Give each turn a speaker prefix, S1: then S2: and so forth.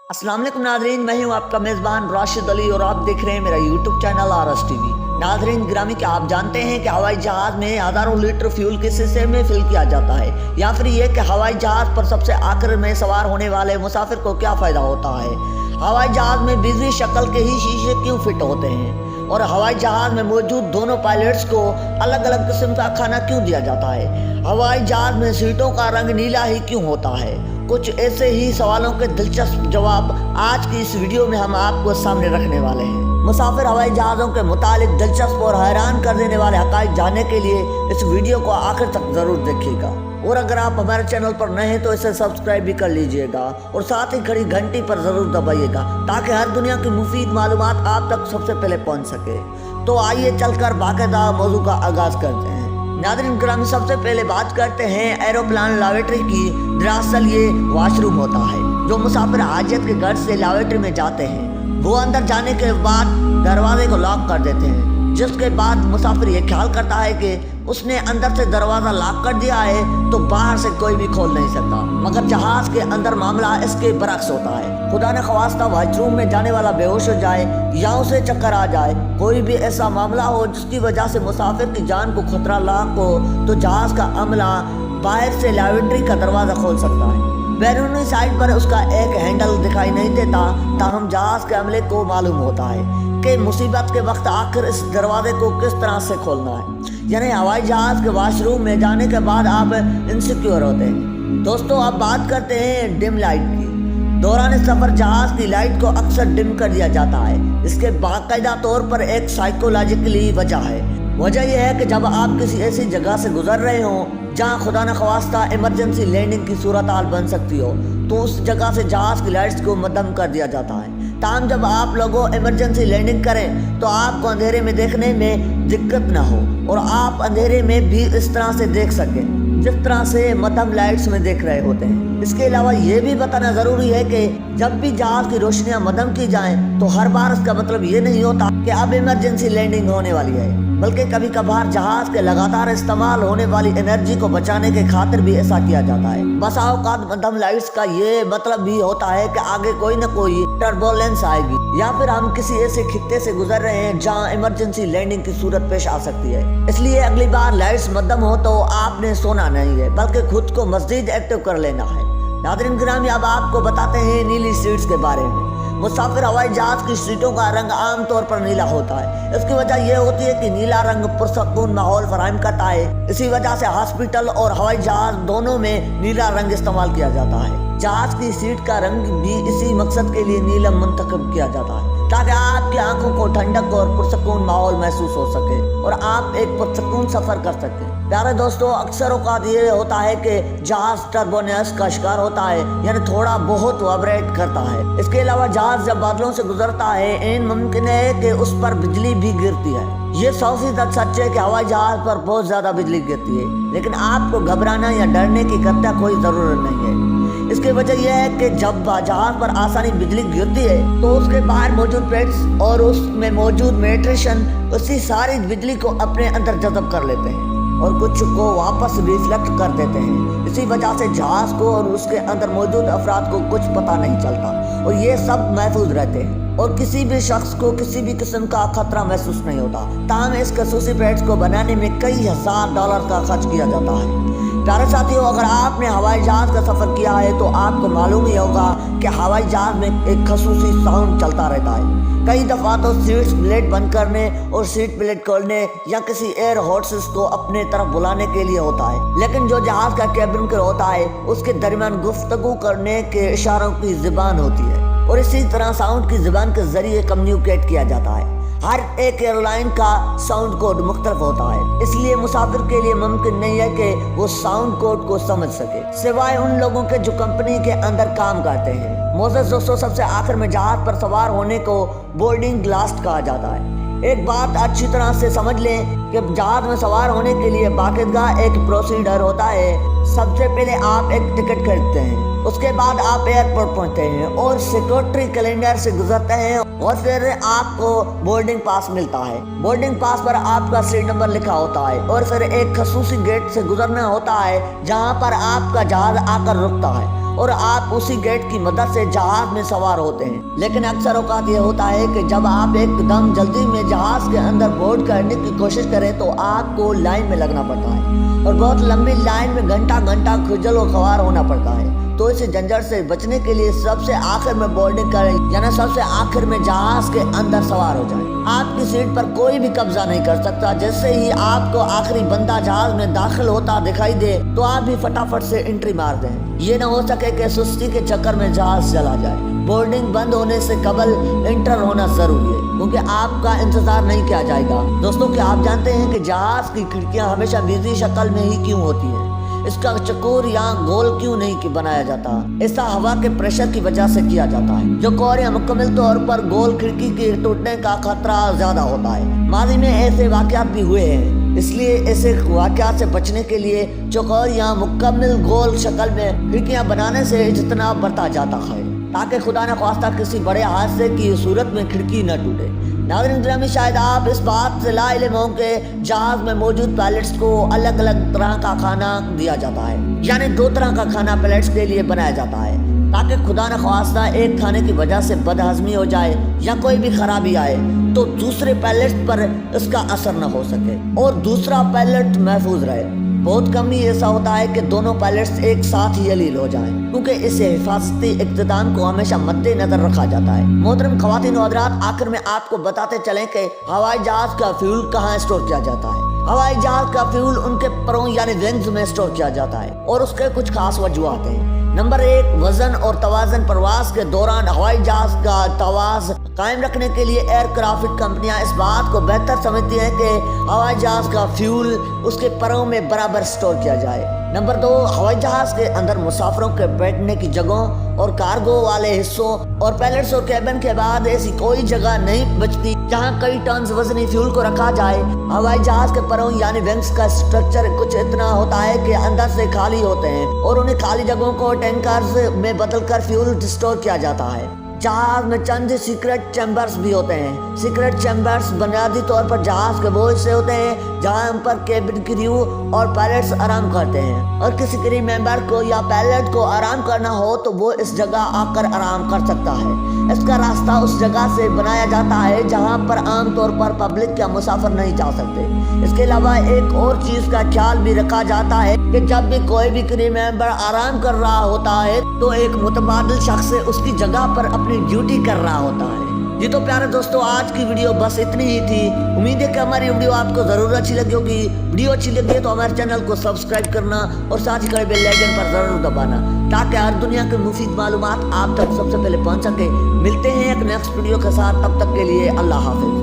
S1: अस्सलाम वालेकुम नादरीन, मैं हूँ आपका मेज़बान राशिद अली और आप देख रहे हैं मेरा YouTube channel RS TV। Nadreen ग्रामी, क्या आप जानते हैं कि हवाई जहाज़ में हज़ारों लीटर फ्यूल किस हिस्से में फिल किया जाता है, या फिर ये कि हवाई जहाज़ पर सबसे आखिर में सवार होने वाले मुसाफिर को क्या फ़ायदा होता है। हवाई जहाज़ में बिजली शक्ल के ही शीशे क्यों फिट होते हैं, और हवाई जहाज़ में मौजूद दोनों पायलट्स को अलग अलग किस्म का खाना क्यों दिया जाता है। हवाई जहाज़ में सीटों का रंग नीला ही क्यों होता है। कुछ ऐसे ही सवालों के दिलचस्प जवाब आज की इस वीडियो में हम आपको सामने रखने वाले हैं। मुसाफिर हवाई जहाज़ों के मुतालिक दिलचस्प और हैरान कर देने वाले हक़ाइक़ जानने के लिए इस वीडियो को आखिर तक ज़रूर देखिएगा, और अगर आप हमारे चैनल पर नए हैं तो इसे सब्सक्राइब भी कर लीजिएगा और साथ ही खड़ी घंटी पर ज़रूर दबाइएगा ताकि हर दुनिया की मुफीद मालूमात आप तक सबसे पहले पहुँच सके। तो आइए चलकर बाकायदा मौजू का आगाज़ करते हैं। नादरीन ग्रामी, सबसे पहले बात करते हैं एरोप्लेन लैबोरेटरी की। दरअसल ये वॉशरूम होता है जो मुसाफिर हाजत के घर से लैबोरेटरी में जाते हैं। वो अंदर जाने के बाद दरवाजे को लॉक कर देते हैं, जिसके बाद मुसाफिर ये ख्याल करता है कि उसने अंदर से दरवाज़ा लॉक कर दिया है तो बाहर से कोई भी खोल नहीं सकता। मगर जहाज़ के अंदर मामला इसके बरक्स होता है। खुदा न ख्वास्ता वॉशरूम में जाने वाला बेहोश हो जाए या उसे चक्कर आ जाए, कोई भी ऐसा मामला हो जिसकी वजह से मुसाफिर की जान को खतरा लाक हो, तो जहाज़ का अमला बाहर से लैबोरेटरी का दरवाज़ा खोल सकता है। बैरूनी साइड पर उसका एक हैंडल दिखाई नहीं देता, ताहम जहाज़ के अमले को मालूम होता है कि मुसीबत के वक्त आखिर इस दरवाजे को किस तरह से खोलना है। यानी हवाई जहाज़ के वॉशरूम में जाने के बाद आप इनसिक्योर होते हैं। दोस्तों, अब बात करते हैं डिम लाइट की। दौरान सफ़र जहाज़ की लाइट को अक्सर डिम कर दिया जाता है। इसके बाकायदा तौर पर एक साइकोलॉजिकली वजह है। वजह यह है कि जब आप किसी ऐसी जगह से गुजर रहे हों जहाँ खुदा न ख्वास्ता इमरजेंसी लैंडिंग की सूरत हाल बन सकती हो, तो उस जगह से जहाज़ की लाइट्स को मद्दम कर दिया जाता है। ताहम जब आप लोगों इमरजेंसी लैंडिंग करें तो आपको अंधेरे में देखने में दिक्कत ना हो और आप अंधेरे में भी इस तरह से देख सकें जिस तरह से मद्धम लाइट्स में देख रहे होते हैं। इसके अलावा ये भी बताना ज़रूरी है कि जब भी जहाज़ की रोशनियाँ मद्धम की जाएं तो हर बार इसका मतलब ये नहीं होता कि अब इमरजेंसी लैंडिंग होने वाली है, बल्कि कभी कभार जहाज़ के लगातार इस्तेमाल होने वाली एनर्जी को बचाने के खातिर भी ऐसा किया जाता है। बस औकात मद्धम लाइट्स का ये मतलब भी होता है कि आगे कोई न कोई टर्बुलेंस आएगी या फिर हम किसी ऐसे खित्ते से गुजर रहे हैं जहाँ इमरजेंसी लैंडिंग की सूरत पेश आ सकती है। इसलिए अगली बार लाइट्स मद्धम हो तो आपने सोना नहीं है, बल्कि खुद को मज़ीद एक्टिव कर लेना है। नादरीन ग्रामी, अब आपको बताते हैं नीली सीट्स के बारे में। मुसाफिर हवाई जहाज़ की सीटों का रंग आम तौर पर नीला होता है। इसकी वजह यह होती है कि नीला रंग पुरसकून माहौल फराहम करता है। इसी वजह से हॉस्पिटल और हवाई जहाज़ दोनों में नीला रंग इस्तेमाल किया जाता है। जहाज़ की सीट का रंग भी इसी मकसद के लिए नीला मुंतखब किया जाता है ताकि आपकी आंखों को ठंडक और पुरसकून माहौल महसूस हो सके और आप एक पुरसकून सफ़र कर सकें। प्यारे दोस्तों, अक्सर औक़ात ये होता है कि जहाज़ टर्बुलेंस का शिकार होता है, यानी थोड़ा बहुत वाइब्रेट करता है। इसके अलावा जहाज़ जब बादलों से गुजरता है ऐन मुमकिन है कि उस पर बिजली भी गिरती है। ये 100% सच है कि हवाई जहाज़ पर बहुत ज़्यादा बिजली गिरती है, लेकिन आपको घबराना या डरने की कतई कोई ज़रूरत नहीं है। इसकी वजह यह है कि जब जहाज़ पर आसानी बिजली गिरती है तो उसके बाहर मौजूद प्लेट्स और उसमें मौजूद मेट्रिशन उसी सारी बिजली को अपने अंदर जज़ब कर लेते हैं और कुछ को वापस रिफ्लेक्ट कर देते हैं। इसी वजह से जहाज़ को और उसके अंदर मौजूद अफराद को कुछ पता नहीं चलता और ये सब महफूज रहते हैं और किसी भी शख्स को किसी भी किस्म का खतरा महसूस नहीं होता। ताहम इस खसूसी प्लेट्स को बनाने में कई हजार डॉलर का खर्च किया जाता है। प्यारे साथियों, अगर आपने हवाई जहाज़ का सफ़र किया है तो आपको मालूम ही होगा कि हवाई जहाज़ में एक खसूसी साउंड चलता रहता है। कई दफ़ा तो सीट बेल्ट बंद करने और सीट बेल्ट खोलने या किसी एयर होस्टेस को अपने तरफ बुलाने के लिए होता है, लेकिन जो जहाज़ का केबिन क्रू होता है उसके दरमियान गुफ्तगू करने के इशारों की ज़ुबान होती है और इसी तरह साउंड की ज़ुबान के ज़रिए कम्युनिकेट किया जाता है। हर एक एयरलाइन का साउंड कोड मुख्तलिफ होता है, इसलिए मुसाफिर के लिए मुमकिन नहीं है कि वो साउंड कोड को समझ सके, सिवाय उन लोगों के जो कंपनी के अंदर काम करते हैं। मोअज़्ज़ज़ दोस्तों, सबसे आखिर में जहाज़ पर सवार होने को बोर्डिंग लास्ट कहा जाता है। एक बात अच्छी तरह से समझ लें कि जहाज़ में सवार होने के लिए बाकायदा एक प्रोसीजर होता है। सबसे पहले आप एक टिकट खरीदते हैं, उसके बाद आप एयरपोर्ट पहुंचते हैं और सिक्योरिटी कैलेंडर से गुजरते हैं और फिर आपको बोर्डिंग पास मिलता है। बोर्डिंग पास पर आपका सीट नंबर लिखा होता है और फिर एक खसूसी गेट से गुजरना होता है जहां पर आपका जहाज़ आकर रुकता है और आप उसी गेट की मदद से जहाज में सवार होते हैं। लेकिन अक्सर औकात ये होता है कि जब आप एकदम जल्दी में जहाज के अंदर बोर्ड करने की कोशिश करें तो आपको लाइन में लगना पड़ता है और बहुत लंबी लाइन में घंटा घंटा खुजल और ख्वार होना पड़ता है। तो इस झंझट से बचने के लिए सबसे आखिर में बोर्डिंग करें, यानी सबसे आखिर में जहाज के अंदर सवार हो जाएं। आपकी सीट पर कोई भी कब्जा नहीं कर सकता। जैसे ही आपको आखिरी बंदा जहाज में दाखिल होता दिखाई दे तो आप भी फटाफट से एंट्री मार दें। ये न हो सके कि सुस्ती के चक्कर में जहाज चला जाए। बोर्डिंग बंद होने से कबल एंटर होना जरूरी है, क्योंकि आपका इंतजार नहीं किया जाएगा। दोस्तों, क्या आप जानते हैं कि जहाज की खिड़कियां हमेशा बीजी शक्ल में ही क्यों होती है? इसका चकोर या गोल क्यों नहीं बनाया जाता? ऐसा हवा के प्रेशर की वजह से किया जाता है, जो कोर या मुकम्मल तौर पर गोल खिड़की के टूटने का खतरा ज्यादा होता है। माजी में ऐसे वाकयात भी हुए हैं, इसलिए ऐसे वाकयात से बचने के लिए चौकोर या मुकम्मल गोल शक्ल में खिड़कियां बनाने से इज्तनाब बरता जाता है, ताकि खुदा न ख्वास्ता किसी बड़े हादसे की सूरत में खिड़की न टूटे। नाज़रीन ग्रामी, शायद आप इस बात से लाइल्म हो कि जहाज में मौजूद पायलट्स को अलग अलग तरह का खाना दिया जाता है, यानी 2 तरह का खाना पायलट्स के लिए बनाया जाता है, ताकि खुदा न ख्वास्ता एक खाने की वजह से बदहजमी हो जाए या कोई भी खराबी आए तो दूसरे पायलट्स पर इसका असर न हो सके और दूसरा पायलट महफूज रहे। बहुत कम ही ऐसा होता है कि दोनों पायलट्स एक साथ ही अलील हो जाएं, क्योंकि इस हिफाजती इक़्तिदाम को हमेशा मद्देनजर रखा जाता है। मोहतरम ख़वातीन और हज़रात, आखिर में आपको बताते चलें कि हवाई जहाज का फ्यूल कहाँ स्टोर किया जाता है। हवाई जहाज का फ्यूल उनके परों यानी विंग्स में स्टोर किया जाता है और उसके कुछ खास वजूहात हैं। नंबर 1, वजन और तवाज़न। प्रवास के दौरान हवाई जहाज का तवाज़ कायम रखने के लिए एयरक्राफ्ट कंपनियां इस बात को बेहतर समझती हैं कि हवाई जहाज का फ्यूल उसके परों में बराबर स्टोर किया जाए। नंबर 2, हवाई जहाज के अंदर मुसाफिरों के बैठने की जगहों और कार्गो वाले हिस्सों और पायलट्स और कैबिन के बाद ऐसी कोई जगह नहीं बचती जहां कई टन वजनी फ्यूल को रखा जाए। हवाई जहाज के परों यानी विंग्स का स्ट्रक्चर कुछ इतना होता है कि अंदर से खाली होते हैं और उन्हें खाली जगहों को टैंकर्स में बदलकर फ्यूल स्टोर किया जाता है। जहाज में चंद सीक्रेट चैम्बर्स भी होते हैं। सीक्रेट चैम्बर्स बुनियादी तौर पर जहाज के वो हिस्से होते हैं जहां पर केबिन क्रू और पायलट्स आराम करते हैं, और किसी क्रू मेंबर को या पायलट को आराम करना हो तो वो इस जगह आकर आराम कर सकता है। इसका रास्ता उस जगह से बनाया जाता है जहां पर आमतौर पर पब्लिक या मुसाफिर नहीं जा सकते। इसके अलावा एक और चीज का ख्याल भी रखा जाता है कि जब भी कोई भी क्रू मेंबर आराम कर रहा होता है तो एक मुतबादिल शख्स उसकी जगह पर अपनी ड्यूटी कर रहा होता है। जी तो प्यारे दोस्तों, आज की वीडियो बस इतनी ही थी। उम्मीद है कि हमारी वीडियो आपको जरूर अच्छी लगी होगी। वीडियो अच्छी लगी तो हमारे चैनल को सब्सक्राइब करना और साथ ही बेल आइकन पर जरूर दबाना, ताकि हर दुनिया के मुफीद मालूमात आप तक सबसे पहले पहुंच सके। मिलते हैं एक नेक्स्ट वीडियो के साथ, तब तक के लिए अल्लाह हाफिज।